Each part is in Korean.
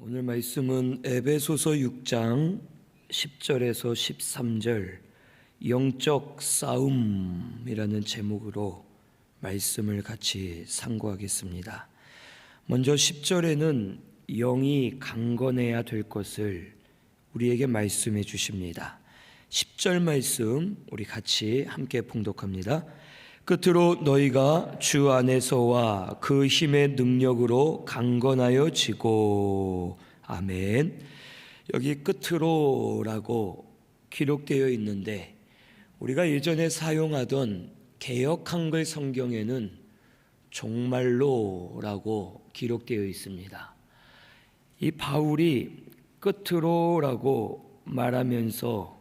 오늘 말씀은 에베소서 6장 10절에서 13절 영적 싸움이라는 제목으로 말씀을 같이 상고하겠습니다. 먼저 10절에는 영이 강건해야 될 것을 우리에게 말씀해 주십니다. 10절 말씀 우리 같이 함께 봉독합니다. 끝으로 너희가 주 안에서와 그 힘의 능력으로 강건하여 지고. 아멘. 여기 끝으로라고 기록되어 있는데 우리가 예전에 사용하던 개역 한글 성경에는 종말로라고 기록되어 있습니다. 이 바울이 끝으로라고 말하면서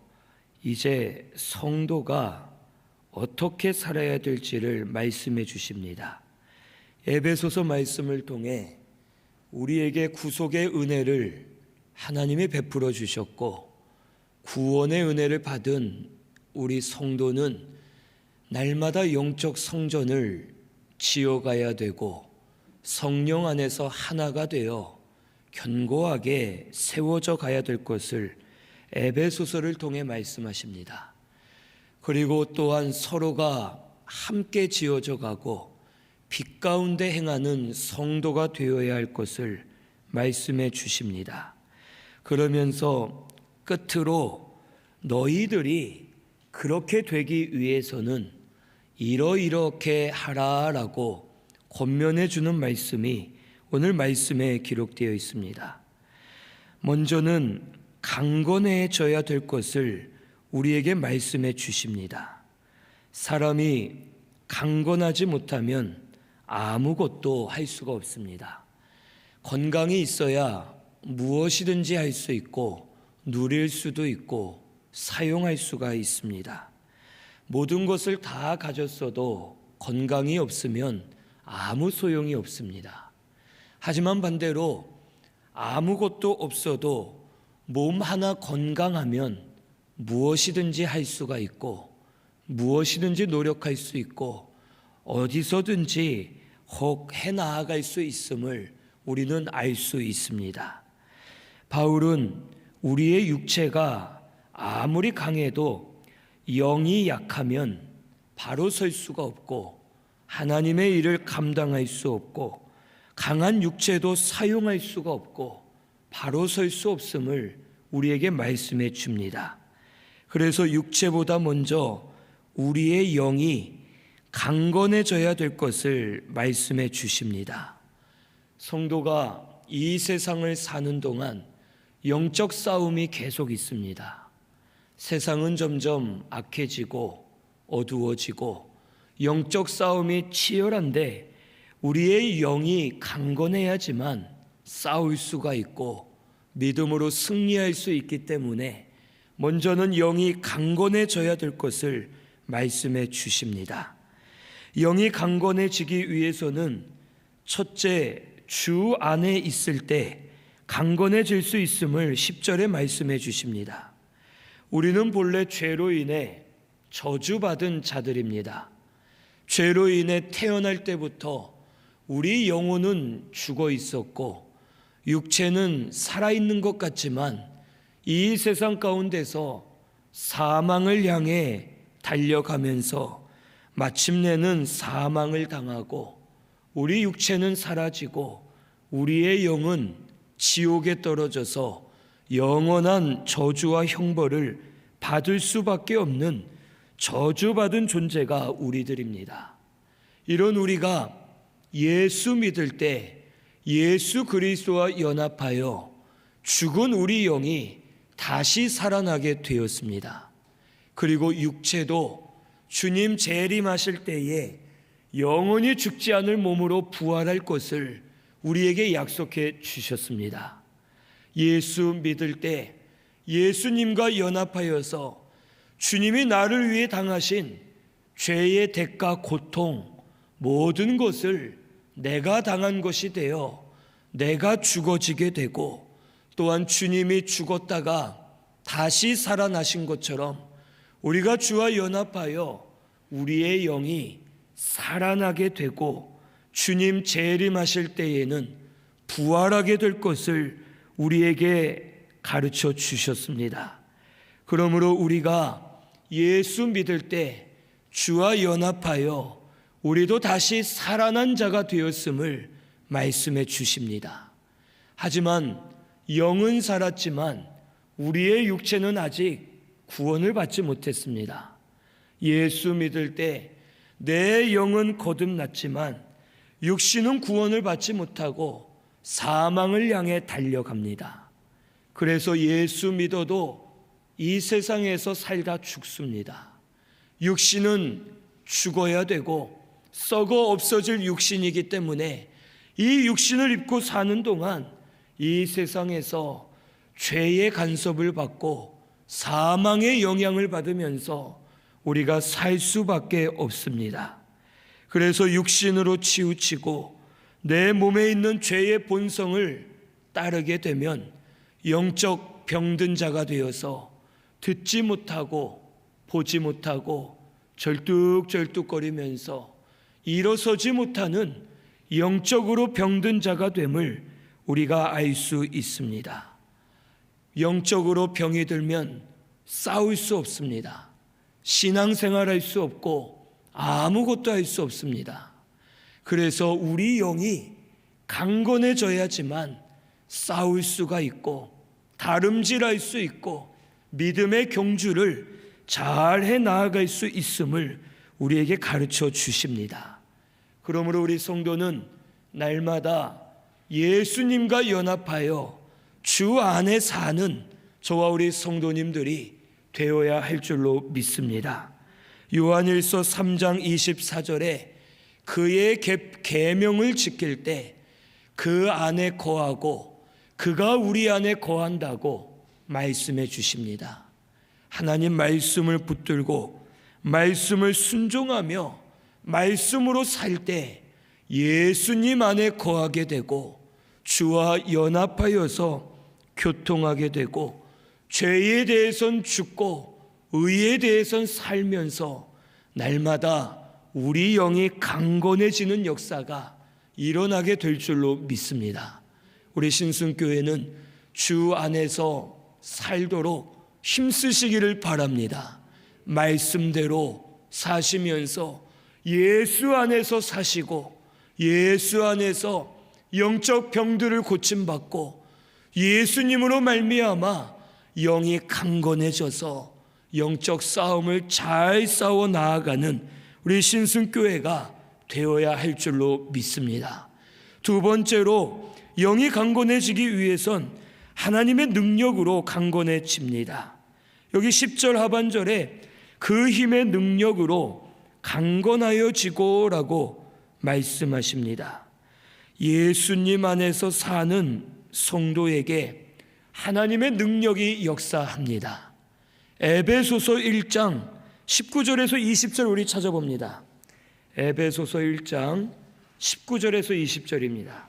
이제 성도가 어떻게 살아야 될지를 말씀해 주십니다. 에베소서 말씀을 통해 우리에게 구속의 은혜를 하나님이 베풀어 주셨고 구원의 은혜를 받은 우리 성도는 날마다 영적 성전을 지어가야 되고 성령 안에서 하나가 되어 견고하게 세워져 가야 될 것을 에베소서를 통해 말씀하십니다. 그리고 또한 서로가 함께 지어져 가고 빛 가운데 행하는 성도가 되어야 할 것을 말씀해 주십니다. 그러면서 끝으로 너희들이 그렇게 되기 위해서는 이렇게 하라라고 권면해 주는 말씀이 오늘 말씀에 기록되어 있습니다. 먼저는 강건해져야 될 것을 우리에게 말씀해 주십니다. 사람이 강건하지 못하면 아무것도 할 수가 없습니다. 건강이 있어야 무엇이든지 할 수 있고 누릴 수도 있고 사용할 수가 있습니다. 모든 것을 다 가졌어도 건강이 없으면 아무 소용이 없습니다. 하지만 반대로 아무것도 없어도 몸 하나 건강하면 무엇이든지 할 수가 있고 무엇이든지 노력할 수 있고 어디서든지 혹 해나아갈 수 있음을 우리는 알 수 있습니다. 바울은 우리의 육체가 아무리 강해도 영이 약하면 바로 설 수가 없고 하나님의 일을 감당할 수 없고 강한 육체도 사용할 수가 없고 바로 설 수 없음을 우리에게 말씀해 줍니다. 그래서 육체보다 먼저 우리의 영이 강건해져야 될 것을 말씀해 주십니다. 성도가 이 세상을 사는 동안 영적 싸움이 계속 있습니다. 세상은 점점 악해지고 어두워지고 영적 싸움이 치열한데 우리의 영이 강건해야지만 싸울 수가 있고 믿음으로 승리할 수 있기 때문에 먼저는 영이 강건해져야 될 것을 말씀해 주십니다. 영이 강건해지기 위해서는 첫째, 주 안에 있을 때 강건해질 수 있음을 10절에 말씀해 주십니다. 우리는 본래 죄로 인해 저주받은 자들입니다. 죄로 인해 태어날 때부터 우리 영혼은 죽어 있었고 육체는 살아있는 것 같지만 이 세상 가운데서 사망을 향해 달려가면서 마침내는 사망을 당하고 우리 육체는 사라지고 우리의 영은 지옥에 떨어져서 영원한 저주와 형벌을 받을 수밖에 없는 저주받은 존재가 우리들입니다. 이런 우리가 예수 믿을 때 예수 그리스도와 연합하여 죽은 우리 영이 다시 살아나게 되었습니다. 그리고 육체도 주님 재림하실 때에 영원히 죽지 않을 몸으로 부활할 것을 우리에게 약속해 주셨습니다. 예수 믿을 때 예수님과 연합하여서 주님이 나를 위해 당하신 죄의 대가 고통 모든 것을 내가 당한 것이 되어 내가 죽어지게 되고 또한 주님이 죽었다가 다시 살아나신 것처럼 우리가 주와 연합하여 우리의 영이 살아나게 되고 주님 재림하실 때에는 부활하게 될 것을 우리에게 가르쳐 주셨습니다. 그러므로 우리가 예수 믿을 때 주와 연합하여 우리도 다시 살아난 자가 되었음을 말씀해 주십니다. 하지만 영은 살았지만 우리의 육체는 아직 구원을 받지 못했습니다. 예수 믿을 때 내 영은 거듭났지만 육신은 구원을 받지 못하고 사망을 향해 달려갑니다. 그래서 예수 믿어도 이 세상에서 살다 죽습니다. 육신은 죽어야 되고 썩어 없어질 육신이기 때문에 이 육신을 입고 사는 동안 이 세상에서 죄의 간섭을 받고 사망의 영향을 받으면서 우리가 살 수밖에 없습니다. 그래서 육신으로 치우치고 내 몸에 있는 죄의 본성을 따르게 되면 영적 병든 자가 되어서 듣지 못하고 보지 못하고 절뚝절뚝거리면서 일어서지 못하는 영적으로 병든 자가 됨을 우리가 알 수 있습니다. 영적으로 병이 들면 싸울 수 없습니다. 신앙생활할 수 없고 아무것도 할 수 없습니다. 그래서 우리 영이 강건해져야지만 싸울 수가 있고 다름질할 수 있고 믿음의 경주를 잘 해 나아갈 수 있음을 우리에게 가르쳐 주십니다. 그러므로 우리 성도는 날마다 예수님과 연합하여 주 안에 사는 저와 우리 성도님들이 되어야 할 줄로 믿습니다. 요한일서 3장 24절에 그의 계명을 지킬 때 그 안에 거하고 그가 우리 안에 거한다고 말씀해 주십니다. 하나님 말씀을 붙들고 말씀을 순종하며 말씀으로 살 때 예수님 안에 거하게 되고 주와 연합하여서 교통하게 되고 죄에 대해선 죽고 의에 대해선 살면서 날마다 우리 영이 강건해지는 역사가 일어나게 될 줄로 믿습니다. 우리 신순교회는 주 안에서 살도록 힘쓰시기를 바랍니다. 말씀대로 사시면서 예수 안에서 사시고 예수 안에서 영적 병들을 고침받고 예수님으로 말미암아 영이 강건해져서 영적 싸움을 잘 싸워 나아가는 우리 신순교회가 되어야 할 줄로 믿습니다. 두 번째로 영이 강건해지기 위해선 하나님의 능력으로 강건해집니다. 여기 10절 하반절에 그 힘의 능력으로 강건하여지고라고 말씀하십니다. 예수님 안에서 사는 성도에게 하나님의 능력이 역사합니다. 에베소서 1장 19절에서 20절 우리 찾아봅니다. 에베소서 1장 19절에서 20절입니다.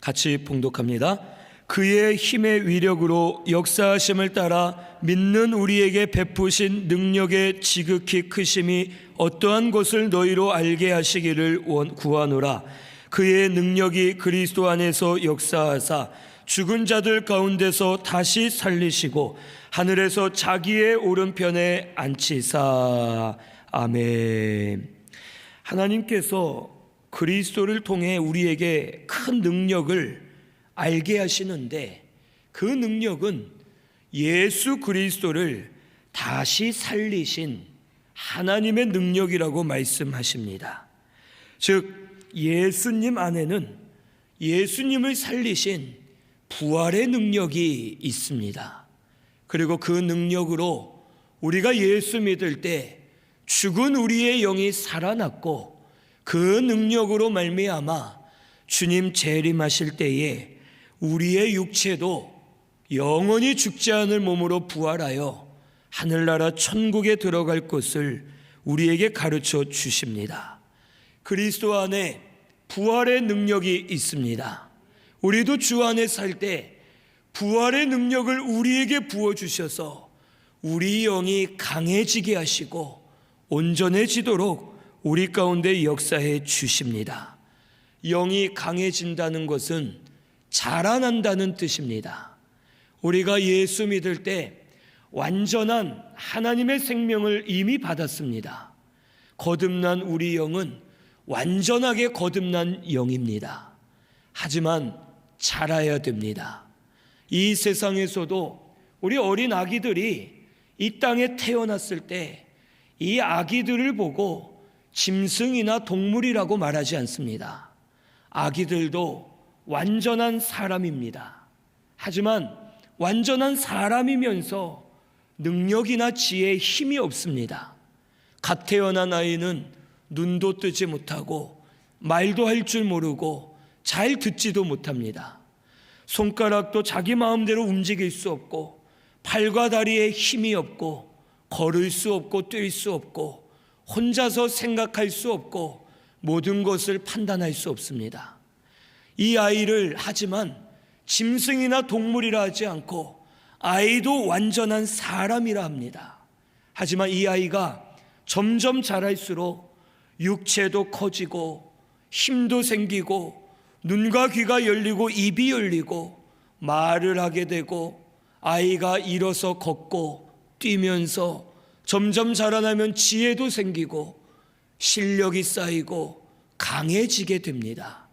같이 봉독합니다. 그의 힘의 위력으로 역사하심을 따라 믿는 우리에게 베푸신 능력의 지극히 크심이 어떠한 것을 너희로 알게 하시기를 구하노라. 그의 능력이 그리스도 안에서 역사하사 죽은 자들 가운데서 다시 살리시고 하늘에서 자기의 오른편에 앉히사. 아멘. 하나님께서 그리스도를 통해 우리에게 큰 능력을 알게 하시는데 그 능력은 예수 그리스도를 다시 살리신 하나님의 능력이라고 말씀하십니다. 즉 예수님 안에는 예수님을 살리신 부활의 능력이 있습니다. 그리고 그 능력으로 우리가 예수 믿을 때 죽은 우리의 영이 살아났고 그 능력으로 말미암아 주님 재림하실 때에 우리의 육체도 영원히 죽지 않을 몸으로 부활하여 하늘나라 천국에 들어갈 것을 우리에게 가르쳐 주십니다. 그리스도 안에 부활의 능력이 있습니다. 우리도 주 안에 살 때 부활의 능력을 우리에게 부어주셔서 우리 영이 강해지게 하시고 온전해지도록 우리 가운데 역사해 주십니다. 영이 강해진다는 것은 자라난다는 뜻입니다. 우리가 예수 믿을 때 완전한 하나님의 생명을 이미 받았습니다. 거듭난 우리 영은 완전하게 거듭난 영입니다. 하지만 자라야 됩니다. 이 세상에서도 우리 어린 아기들이 이 땅에 태어났을 때 이 아기들을 보고 짐승이나 동물이라고 말하지 않습니다. 아기들도 완전한 사람입니다. 하지만 완전한 사람이면서 능력이나 지혜에 힘이 없습니다. 갓 태어난 아이는 눈도 뜨지 못하고 말도 할 줄 모르고 잘 듣지도 못합니다. 손가락도 자기 마음대로 움직일 수 없고 팔과 다리에 힘이 없고 걸을 수 없고 뛸 수 없고 혼자서 생각할 수 없고 모든 것을 판단할 수 없습니다. 이 아이를 하지만 짐승이나 동물이라 하지 않고 아이도 완전한 사람이라 합니다. 하지만 이 아이가 점점 자랄수록 육체도 커지고 힘도 생기고 눈과 귀가 열리고 입이 열리고 말을 하게 되고 아이가 일어서 걷고 뛰면서 점점 자라나면 지혜도 생기고 실력이 쌓이고 강해지게 됩니다.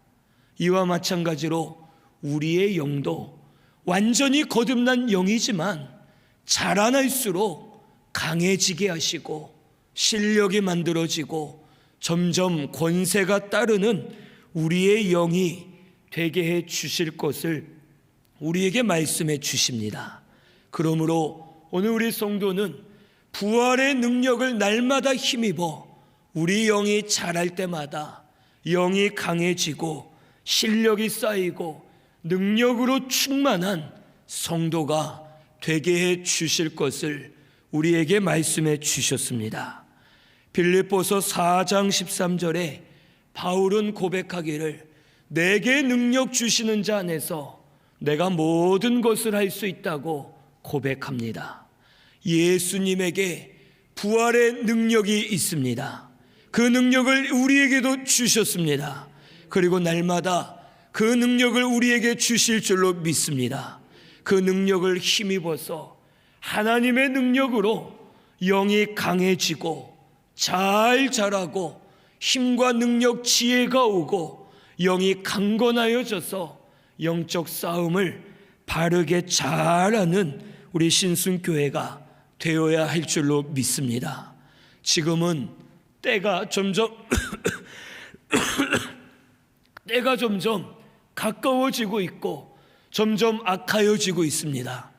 이와 마찬가지로 우리의 영도 완전히 거듭난 영이지만 자라날수록 강해지게 하시고 실력이 만들어지고 점점 권세가 따르는 우리의 영이 되게 해 주실 것을 우리에게 말씀해 주십니다. 그러므로 오늘 우리 성도는 부활의 능력을 날마다 힘입어 우리 영이 자랄 때마다 영이 강해지고 실력이 쌓이고 능력으로 충만한 성도가 되게 해 주실 것을 우리에게 말씀해 주셨습니다. 빌립보서 4장 13절에 바울은 고백하기를 내게 능력 주시는 자 안에서 내가 모든 것을 할 수 있다고 고백합니다. 예수님에게 부활의 능력이 있습니다. 그 능력을 우리에게도 주셨습니다. 그리고 날마다 그 능력을 우리에게 주실 줄로 믿습니다. 그 능력을 힘입어서 하나님의 능력으로 영이 강해지고 잘 자라고 힘과 능력, 지혜가 오고 영이 강건하여져서 영적 싸움을 바르게 잘하는 우리 신순교회가 되어야 할 줄로 믿습니다. 지금은 때가 점점 가까워지고 있고 점점 악하여지고 있습니다.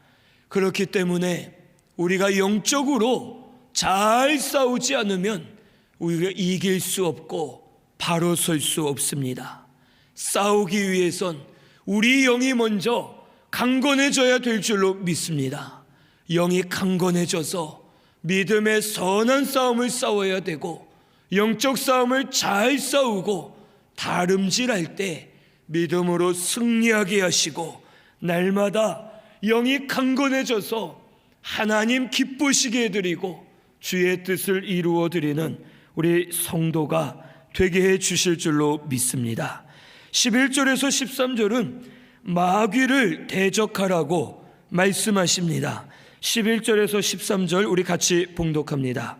그렇기 때문에 우리가 영적으로 잘 싸우지 않으면 우리가 이길 수 없고 바로 설 수 없습니다. 싸우기 위해선 우리 영이 먼저 강건해져야 될 줄로 믿습니다. 영이 강건해져서 믿음의 선한 싸움을 싸워야 되고 영적 싸움을 잘 싸우고 다름질할 때 믿음으로 승리하게 하시고 날마다 영이 강건해져서 하나님 기쁘시게 해드리고 주의 뜻을 이루어 드리는 우리 성도가 되게 해 주실 줄로 믿습니다. 11절에서 13절은 마귀를 대적하라고 말씀하십니다. 11절에서 13절 우리 같이 봉독합니다.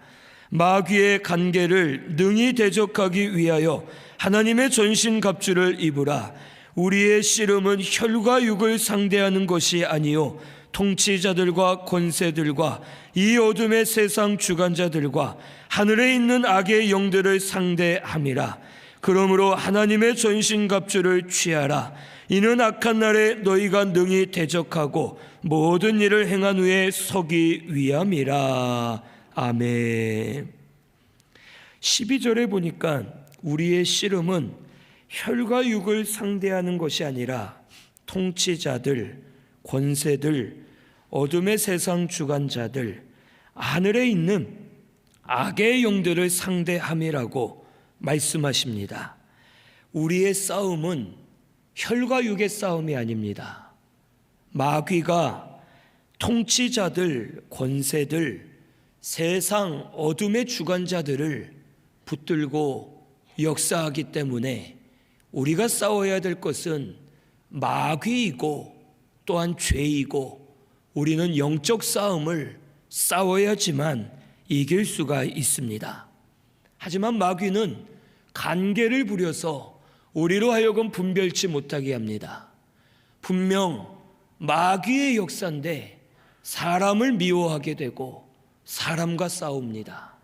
마귀의 간계를 능히 대적하기 위하여 하나님의 전신갑주를 입으라. 우리의 씨름은 혈과 육을 상대하는 것이 아니요 통치자들과 권세들과 이 어둠의 세상 주관자들과 하늘에 있는 악의 영들을 상대함이라. 그러므로 하나님의 전신갑주를 취하라. 이는 악한 날에 너희가 능히 대적하고 모든 일을 행한 후에 서기 위함이라. 아멘. 12절에 보니까 우리의 씨름은 혈과 육을 상대하는 것이 아니라 통치자들, 권세들, 어둠의 세상 주관자들, 하늘에 있는 악의 영들을 상대함이라고 말씀하십니다. 우리의 싸움은 혈과 육의 싸움이 아닙니다. 마귀가 통치자들, 권세들, 세상 어둠의 주관자들을 붙들고 역사하기 때문에 우리가 싸워야 될 것은 마귀이고 또한 죄이고, 우리는 영적 싸움을 싸워야지만 이길 수가 있습니다. 하지만 마귀는 간계를 부려서 우리로 하여금 분별치 못하게 합니다. 분명 마귀의 역사인데 사람을 미워하게 되고 사람과 싸웁니다.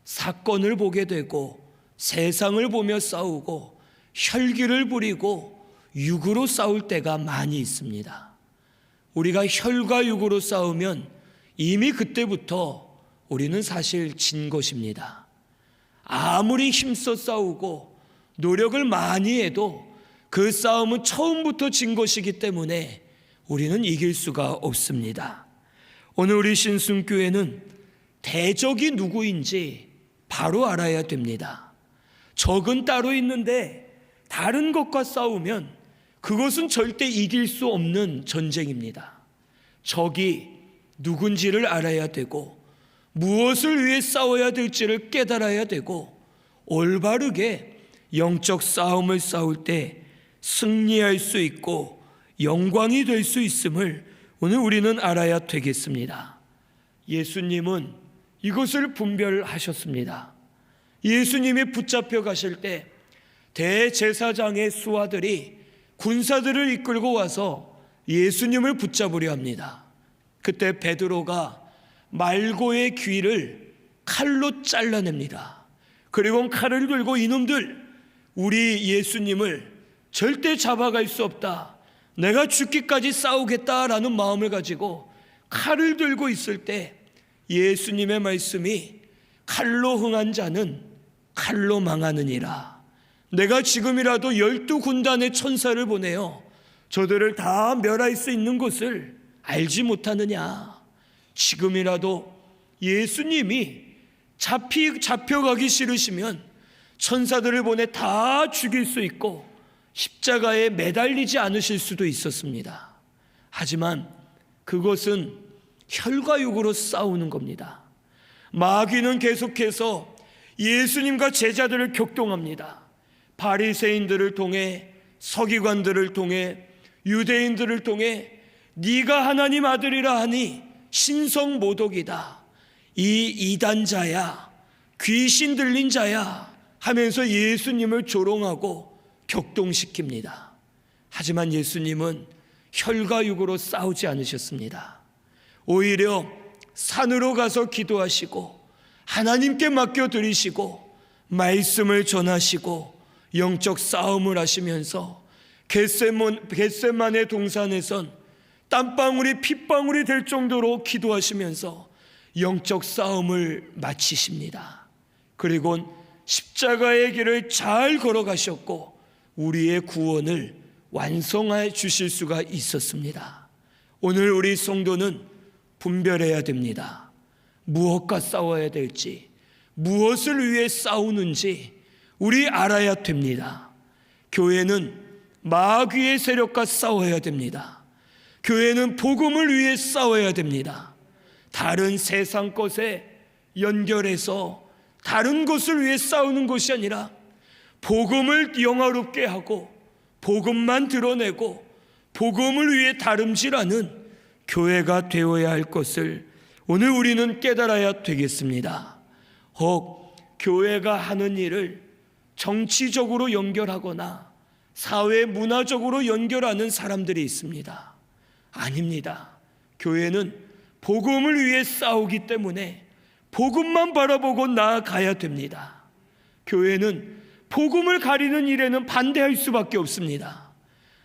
사건을 보게 되고 세상을 보며 싸우고 혈기를 부리고 육으로 싸울 때가 많이 있습니다. 우리가 혈과 육으로 싸우면 이미 그때부터 우리는 사실 진 것입니다. 아무리 힘써 싸우고 노력을 많이 해도 그 싸움은 처음부터 진 것이기 때문에 우리는 이길 수가 없습니다. 오늘 우리 신순교회는 대적이 누구인지 바로 알아야 됩니다. 적은 따로 있는데 다른 것과 싸우면 그것은 절대 이길 수 없는 전쟁입니다. 적이 누군지를 알아야 되고 무엇을 위해 싸워야 될지를 깨달아야 되고 올바르게 영적 싸움을 싸울 때 승리할 수 있고 영광이 될 수 있음을 오늘 우리는 알아야 되겠습니다. 예수님은 이것을 분별하셨습니다. 예수님이 붙잡혀 가실 때 대제사장의 수하들이 군사들을 이끌고 와서 예수님을 붙잡으려 합니다. 그때 베드로가 말고의 귀를 칼로 잘라냅니다. 그리고 칼을 들고 이놈들, 우리 예수님을 절대 잡아갈 수 없다, 내가 죽기까지 싸우겠다라는 마음을 가지고 칼을 들고 있을 때 예수님의 말씀이 칼로 흥한 자는 칼로 망하느니라. 내가 지금이라도 12군단의 천사를 보내어 저들을 다 멸할 수 있는 것을 알지 못하느냐. 지금이라도 예수님이 잡혀가기 싫으시면 천사들을 보내 다 죽일 수 있고 십자가에 매달리지 않으실 수도 있었습니다. 하지만 그것은 혈과 육으로 싸우는 겁니다. 마귀는 계속해서 예수님과 제자들을 격동합니다. 바리새인들을 통해, 서기관들을 통해, 유대인들을 통해 네가 하나님 아들이라 하니 신성모독이다, 이 이단자야, 귀신 들린 자야 하면서 예수님을 조롱하고 격동시킵니다. 하지만 예수님은 혈과 육으로 싸우지 않으셨습니다. 오히려 산으로 가서 기도하시고 하나님께 맡겨드리시고 말씀을 전하시고 영적 싸움을 하시면서 겟세마네 동산에선 땀방울이 핏방울이 될 정도로 기도하시면서 영적 싸움을 마치십니다. 그리고 십자가의 길을 잘 걸어가셨고 우리의 구원을 완성해 주실 수가 있었습니다. 오늘 우리 성도는 분별해야 됩니다. 무엇과 싸워야 될지, 무엇을 위해 싸우는지 우리 알아야 됩니다. 교회는 마귀의 세력과 싸워야 됩니다. 교회는 복음을 위해 싸워야 됩니다. 다른 세상 것에 연결해서 다른 것을 위해 싸우는 것이 아니라 복음을 영화롭게 하고 복음만 드러내고 복음을 위해 다름질하는 교회가 되어야 할 것을 오늘 우리는 깨달아야 되겠습니다. 혹 교회가 하는 일을 정치적으로 연결하거나 사회 문화적으로 연결하는 사람들이 있습니다. 아닙니다. 교회는 복음을 위해 싸우기 때문에 복음만 바라보고 나아가야 됩니다. 교회는 복음을 가리는 일에는 반대할 수밖에 없습니다.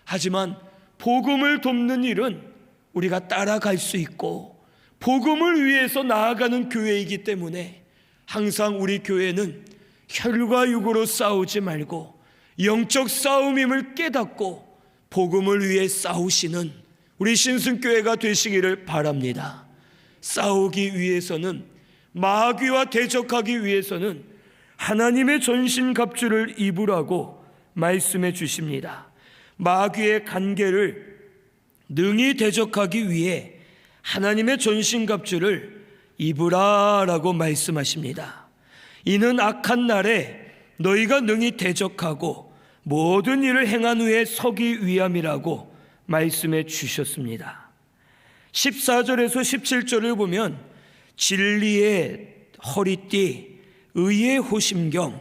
하지만 복음을 돕는 일은 우리가 따라갈 수 있고 복음을 위해서 나아가는 교회이기 때문에 항상 우리 교회는 혈과 육으로 싸우지 말고 영적 싸움임을 깨닫고 복음을 위해 싸우시는 우리 신순교회가 되시기를 바랍니다. 싸우기 위해서는, 마귀와 대적하기 위해서는 하나님의 전신갑주를 입으라고 말씀해 주십니다. 마귀의 간계를 능히 대적하기 위해 하나님의 전신갑주를 입으라라고 말씀하십니다. 이는 악한 날에 너희가 능히 대적하고 모든 일을 행한 후에 서기 위함이라고 말씀해 주셨습니다. 14절에서 17절을 보면 진리의 허리띠, 의의 호심경,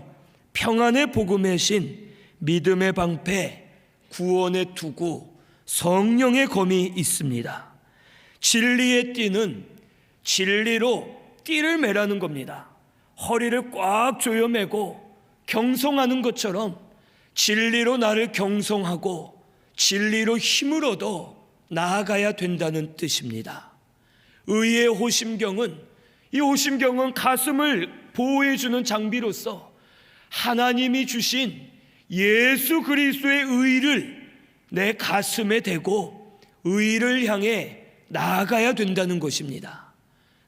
평안의 복음의 신, 믿음의 방패, 구원의 투구, 성령의 검이 있습니다. 진리의 띠는 진리로 띠를 매라는 겁니다. 허리를 꽉 조여매고 경성하는 것처럼 진리로 나를 경성하고 진리로 힘을 얻어 나아가야 된다는 뜻입니다. 의의 호심경은, 이 호심경은 가슴을 보호해주는 장비로서 하나님이 주신 예수 그리스도의 의를 내 가슴에 대고 의를 향해 나아가야 된다는 것입니다.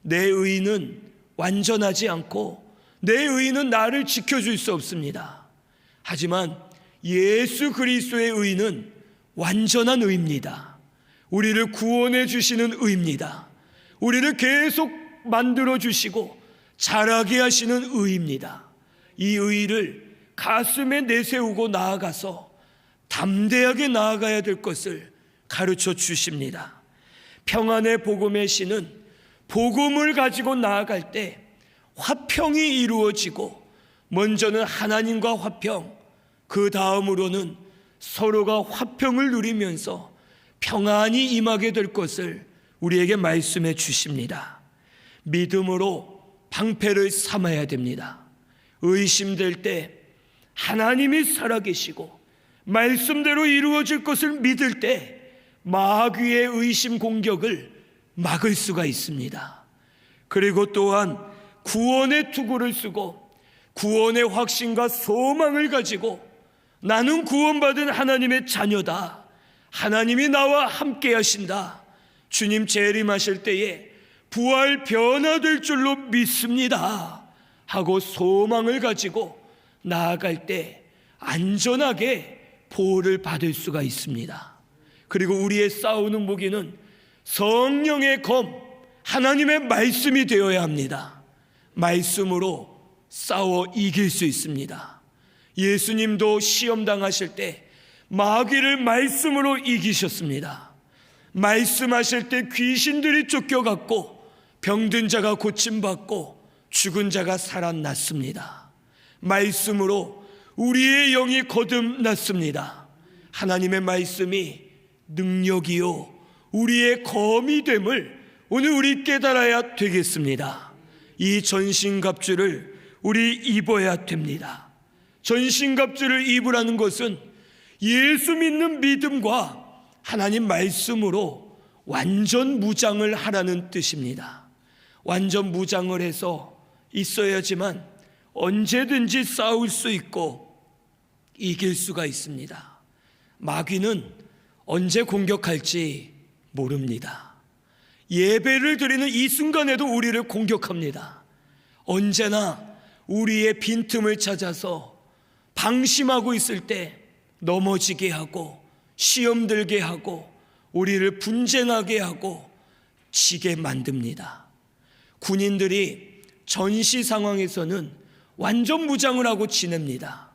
내 의는 완전하지 않고 내 의는 나를 지켜줄 수 없습니다. 하지만 예수 그리스도의 의는 완전한 의입니다. 우리를 구원해 주시는 의입니다. 우리를 계속 만들어 주시고 자라게 하시는 의입니다. 이 의를 가슴에 내세우고 나아가서 담대하게 나아가야 될 것을 가르쳐 주십니다. 평안의 복음의 신은 복음을 가지고 나아갈 때 화평이 이루어지고, 먼저는 하나님과 화평, 그 다음으로는 서로가 화평을 누리면서 평안이 임하게 될 것을 우리에게 말씀해 주십니다. 믿음으로 방패를 삼아야 됩니다. 의심될 때 하나님이 살아계시고 말씀대로 이루어질 것을 믿을 때 마귀의 의심 공격을 막을 수가 있습니다. 그리고 또한 구원의 투구를 쓰고 구원의 확신과 소망을 가지고 나는 구원받은 하나님의 자녀다, 하나님이 나와 함께 하신다, 주님 재림하실 때에 부활 변화될 줄로 믿습니다 하고 소망을 가지고 나아갈 때 안전하게 보호를 받을 수가 있습니다. 그리고 우리의 싸우는 무기는 성령의 검, 하나님의 말씀이 되어야 합니다. 말씀으로 싸워 이길 수 있습니다. 예수님도 시험 당하실 때 마귀를 말씀으로 이기셨습니다. 말씀하실 때 귀신들이 쫓겨갔고 병든 자가 고침받고 죽은 자가 살아났습니다. 말씀으로 우리의 영이 거듭났습니다. 하나님의 말씀이 능력이요 우리의 검이 됨을 오늘 우리 깨달아야 되겠습니다. 이 전신갑주를 우리 입어야 됩니다. 전신갑주를 입으라는 것은 예수 믿는 믿음과 하나님 말씀으로 완전 무장을 하라는 뜻입니다. 완전 무장을 해서 있어야지만 언제든지 싸울 수 있고 이길 수가 있습니다. 마귀는 언제 공격할지 모릅니다. 예배를 드리는 이 순간에도 우리를 공격합니다. 언제나 우리의 빈틈을 찾아서 방심하고 있을 때 넘어지게 하고 시험 들게 하고 우리를 분쟁하게 하고 지게 만듭니다. 군인들이 전시 상황에서는 완전 무장을 하고 지냅니다.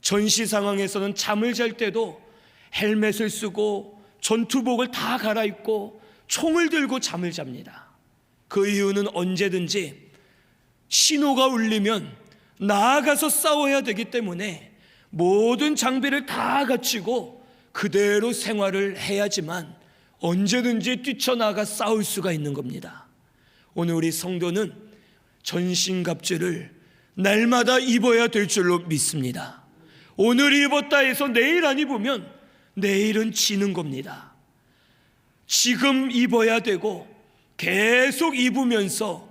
전시 상황에서는 잠을 잘 때도 헬멧을 쓰고 전투복을 다 갈아입고 총을 들고 잠을 잡니다. 그 이유는 언제든지 신호가 울리면 나아가서 싸워야 되기 때문에 모든 장비를 다 갖추고 그대로 생활을 해야지만 언제든지 뛰쳐나가 싸울 수가 있는 겁니다. 오늘 우리 성도는 전신갑주를 날마다 입어야 될 줄로 믿습니다. 오늘 입었다 해서 내일 안 입으면 내일은 지는 겁니다. 지금 입어야 되고 계속 입으면서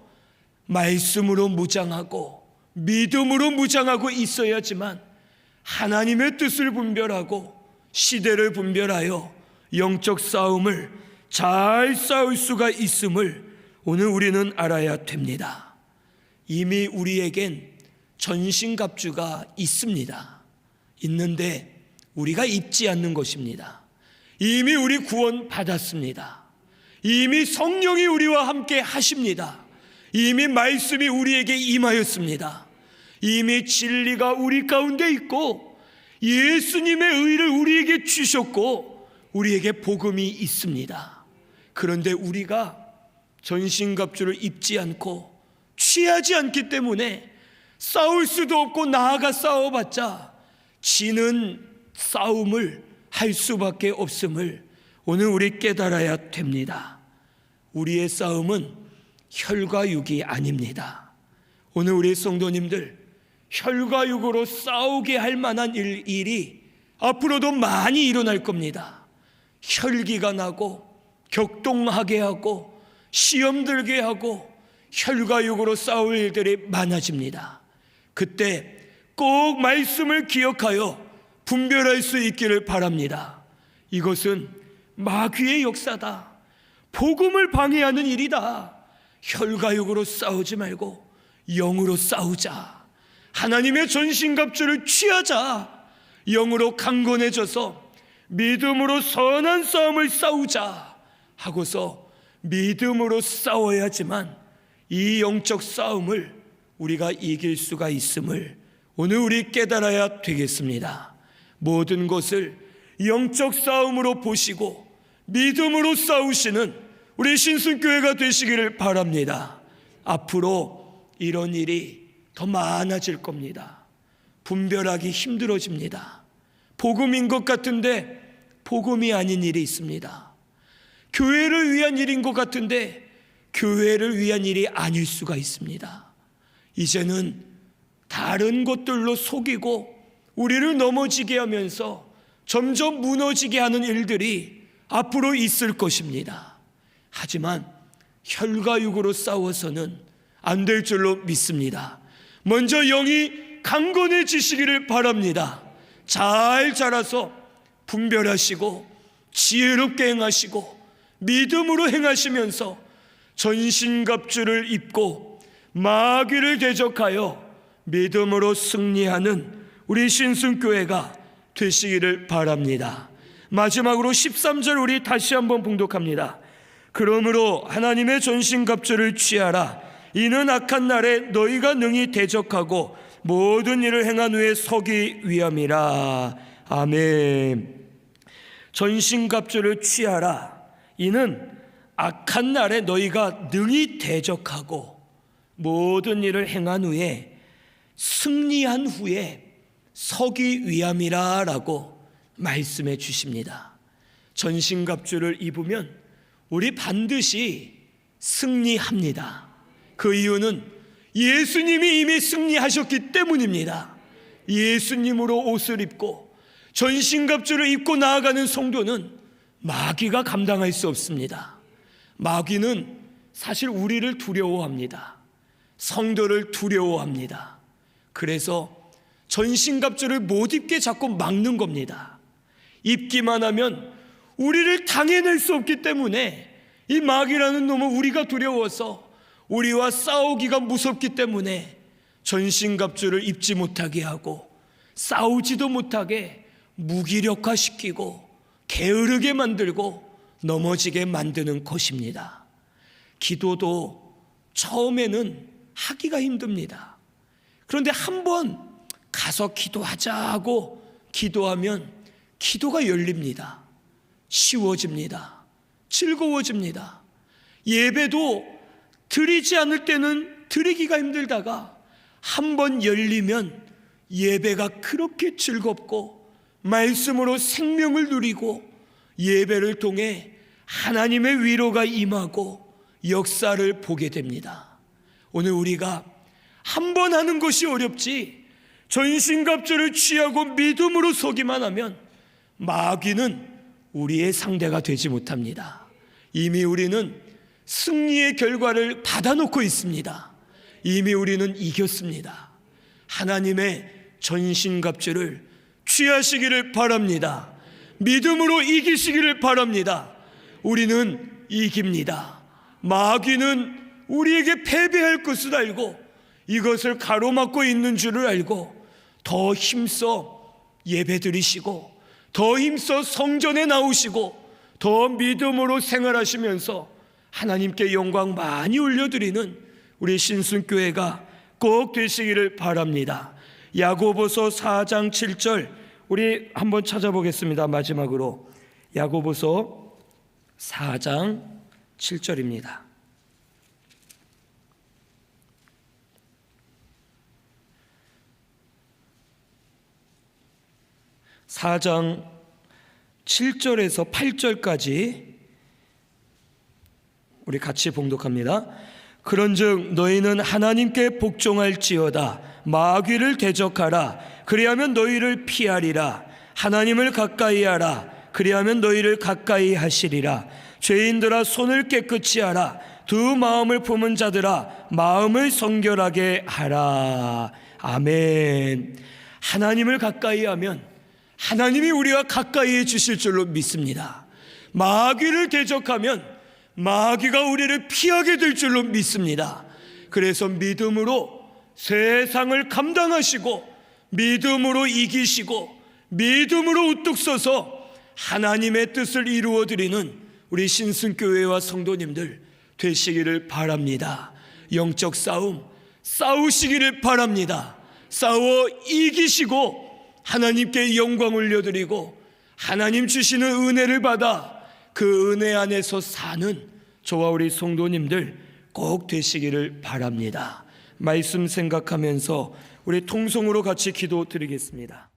말씀으로 무장하고 믿음으로 무장하고 있어야지만 하나님의 뜻을 분별하고 시대를 분별하여 영적 싸움을 잘 싸울 수가 있음을 오늘 우리는 알아야 됩니다. 이미 우리에겐 전신갑주가 있습니다. 있는데 우리가 입지 않는 것입니다. 이미 우리 구원 받았습니다. 이미 성령이 우리와 함께 하십니다. 이미 말씀이 우리에게 임하였습니다. 이미 진리가 우리 가운데 있고 예수님의 의를 우리에게 주셨고 우리에게 복음이 있습니다. 그런데 우리가 전신갑주를 입지 않고 취하지 않기 때문에 싸울 수도 없고 나아가 싸워봤자 지는 싸움을 할 수밖에 없음을 오늘 우리 깨달아야 됩니다. 우리의 싸움은 혈과 육이 아닙니다. 오늘 우리 성도님들 혈과 육으로 싸우게 할 만한 일이 앞으로도 많이 일어날 겁니다. 혈기가 나고 격동하게 하고 시험 들게 하고 혈과 육으로 싸울 일들이 많아집니다. 그때 꼭 말씀을 기억하여 분별할 수 있기를 바랍니다. 이것은 마귀의 역사다. 복음을 방해하는 일이다. 혈과 육으로 싸우지 말고 영으로 싸우자. 하나님의 전신갑주를 취하자. 영으로 강건해져서 믿음으로 선한 싸움을 싸우자 하고서 믿음으로 싸워야지만 이 영적 싸움을 우리가 이길 수가 있음을 오늘 우리 깨달아야 되겠습니다. 모든 것을 영적 싸움으로 보시고 믿음으로 싸우시는 우리 신순교회가 되시기를 바랍니다. 앞으로 이런 일이 더 많아질 겁니다. 분별하기 힘들어집니다. 복음인 것 같은데 복음이 아닌 일이 있습니다. 교회를 위한 일인 것 같은데 교회를 위한 일이 아닐 수가 있습니다. 이제는 다른 것들로 속이고 우리를 넘어지게 하면서 점점 무너지게 하는 일들이 앞으로 있을 것입니다. 하지만 혈과 육으로 싸워서는 안 될 줄로 믿습니다. 먼저 영이 강건해지시기를 바랍니다. 잘 자라서 분별하시고 지혜롭게 행하시고 믿음으로 행하시면서 전신갑주를 입고 마귀를 대적하여 믿음으로 승리하는 우리 신순교회가 되시기를 바랍니다. 마지막으로 13절 우리 다시 한번 봉독합니다. 그러므로 하나님의 전신갑주를 취하라. 이는 악한 날에 너희가 능히 대적하고 모든 일을 행한 후에 서기 위함이라. 아멘. 전신갑주를 취하라. 이는 악한 날에 너희가 능히 대적하고 모든 일을 행한 후에 승리한 후에 서기 위함이라 라고 말씀해 주십니다. 전신갑주를 입으면 우리 반드시 승리합니다. 그 이유는 예수님이 이미 승리하셨기 때문입니다. 예수님으로 옷을 입고 전신갑주를 입고 나아가는 성도는 마귀가 감당할 수 없습니다. 마귀는 사실 우리를 두려워합니다. 성도를 두려워합니다. 그래서 전신갑주를 못 입게 자꾸 막는 겁니다. 입기만 하면 우리를 당해낼 수 없기 때문에 이 마귀라는 놈은 우리가 두려워서 우리와 싸우기가 무섭기 때문에 전신갑주를 입지 못하게 하고 싸우지도 못하게 무기력화시키고 게으르게 만들고 넘어지게 만드는 것입니다. 기도도 처음에는 하기가 힘듭니다. 그런데 한번 가서 기도하자고 기도하면 기도가 열립니다. 쉬워집니다. 즐거워집니다. 예배도 드리지 않을 때는 드리기가 힘들다가 한번 열리면 예배가 그렇게 즐겁고 말씀으로 생명을 누리고 예배를 통해 하나님의 위로가 임하고 역사를 보게 됩니다. 오늘 우리가 한번 하는 것이 어렵지 전신갑주를 취하고 믿음으로 서기만 하면 마귀는 우리의 상대가 되지 못합니다. 이미 우리는 승리의 결과를 받아놓고 있습니다. 이미 우리는 이겼습니다. 하나님의 전신갑주를 취하시기를 바랍니다. 믿음으로 이기시기를 바랍니다. 우리는 이깁니다. 마귀는 우리에게 패배할 것을 알고 이것을 가로막고 있는 줄을 알고 더 힘써 예배드리시고 더 힘써 성전에 나오시고 더 믿음으로 생활하시면서 하나님께 영광 많이 올려드리는 우리 신순교회가 꼭 되시기를 바랍니다. 야고보서 4장 7절 우리 한번 찾아보겠습니다. 마지막으로 야고보서 4장 7절입니다. (4장 7절에서 8절까지) 우리 같이 봉독합니다. 그런즉 너희는 하나님께 복종할지어다. 마귀를 대적하라. 그리하면 너희를 피하리라. 하나님을 가까이하라. 그리하면 너희를 가까이 하시리라. 죄인들아 손을 깨끗이 하라. 두 마음을 품은 자들아 마음을 성결하게 하라. 아멘. 하나님을 가까이 하면 하나님이 우리와 가까이 해 주실 줄로 믿습니다. 마귀를 대적하면 마귀가 우리를 피하게 될 줄로 믿습니다. 그래서 믿음으로 세상을 감당하시고 믿음으로 이기시고 믿음으로 우뚝 서서 하나님의 뜻을 이루어 드리는 우리 신순교회와 성도님들 되시기를 바랍니다. 영적 싸움 싸우시기를 바랍니다. 싸워 이기시고 하나님께 영광 올려드리고 하나님 주시는 은혜를 받아 그 은혜 안에서 사는 저와 우리 성도님들 꼭 되시기를 바랍니다. 말씀 생각하면서 우리 통성으로 같이 기도 드리겠습니다.